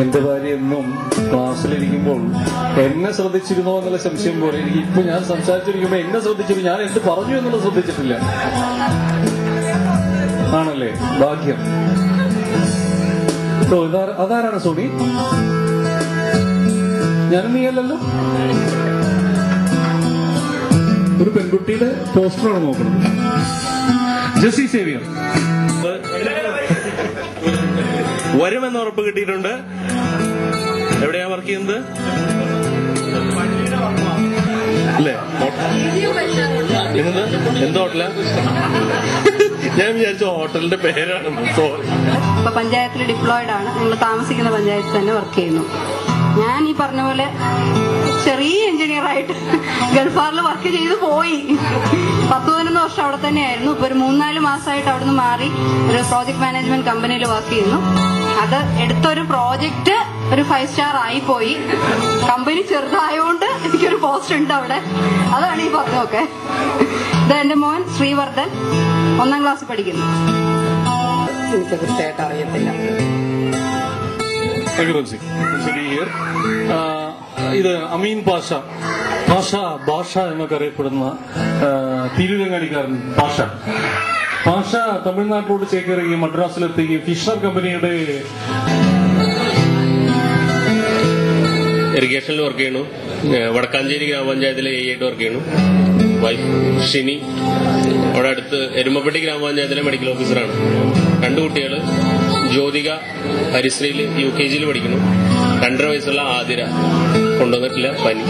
എന്റെ ഭാര്യ എന്നും ക്ലാസ്സിലിരിക്കുമ്പോൾ എന്നെ ശ്രദ്ധിച്ചിരുന്നോ എന്നുള്ള സംശയം പോലെ എനിക്ക് ഇപ്പൊ ഞാൻ സംസാരിച്ചിരിക്കുമ്പോ എന്നെ ശ്രദ്ധിച്ചിരുന്നു, ഞാൻ എന്ത് പറഞ്ഞു എന്നുള്ളത് ശ്രദ്ധിച്ചിട്ടില്ല. ആണല്ലേ? ഭാഗ്യം. അതാരാണ് സോണി? ഞാനും നീയല്ലല്ലോ. ഒരു പെൺകുട്ടിയുടെ പോസ്റ്ററാണ് നോക്കുന്നത്. ജെസ്സി സേവിയർ വരുമെന്ന് ഉറപ്പ് കിട്ടിയിട്ടുണ്ട്. എവിടെയാ വർക്ക് ചെയ്യുന്നത്? അല്ലേ? എന്ത് ഹോട്ടലാ? ഞാൻ വിചാരിച്ച ഹോട്ടലിന്റെ പേരാണ്. ഇപ്പൊ പഞ്ചായത്തിൽ ഡിപ്ലോയിഡ് ആണ്. നിങ്ങൾ താമസിക്കുന്ന പഞ്ചായത്തിൽ തന്നെ വർക്ക് ചെയ്യുന്നു. ഞാൻ ഈ പറഞ്ഞ പോലെ ചെറിയ എഞ്ചിനീയർ ആയിട്ട് ഗൾഫാറിൽ വർക്ക് ചെയ്ത് പോയി. 10-11 വർഷം അവിടെ തന്നെയായിരുന്നു. ഇപ്പൊ ഒരു 3-4 മാസമായിട്ട് അവിടെ നിന്ന് മാറി ഒരു പ്രോജക്ട് മാനേജ്മെന്റ് കമ്പനിയിൽ വർക്ക് ചെയ്യുന്നു. അത് എടുത്തൊരു പ്രോജക്റ്റ് ഒരു 5 സ്റ്റാർ ആയിപ്പോയി. കമ്പനി ചെറുതായോണ്ട് എനിക്കൊരു പോസ്റ്റ് ഉണ്ട് അവിടെ. അതാണ് ഈ പറഞ്ഞതൊക്കെ. ഇത് എന്റെ മോൻ ശ്രീവർദ്ധൻ 1ാം ക്ലാസ്സിൽ പഠിക്കുന്നു. എനിക്ക് കൃത്യമായിട്ട് അറിയത്തില്ല. ഇത് അമീൻ ഭാഷ എന്നൊക്കെ അറിയപ്പെടുന്ന തിരുരങ്ങാടിക്കാരൻ ഭാഷ തമിഴ്നാട്ടിലോട്ട് ചേക്കേറുകയും മദ്രാസിലെത്തുകയും ഫിഷർ കമ്പനിയുടെ ഇറിഗേഷനിൽ വർക്ക് ചെയ്യണു. വടക്കാഞ്ചേരി ഗ്രാമപഞ്ചായത്തിലെ AE വർക്ക് ചെയ്യണു. വൈഫ് ഷിനി അവിടെ അടുത്ത് എരുമപ്പെട്ടി ഗ്രാമപഞ്ചായത്തിലെ മെഡിക്കൽ ഓഫീസറാണ്. 2 കുട്ടികള്. ജ്യോതിക ഹരിശ്രീയിൽ UKG പഠിക്കുന്നു. 2.5 വയസ്സുള്ള ആതിര. കൊണ്ടുവന്നിട്ടില്ല, പനി.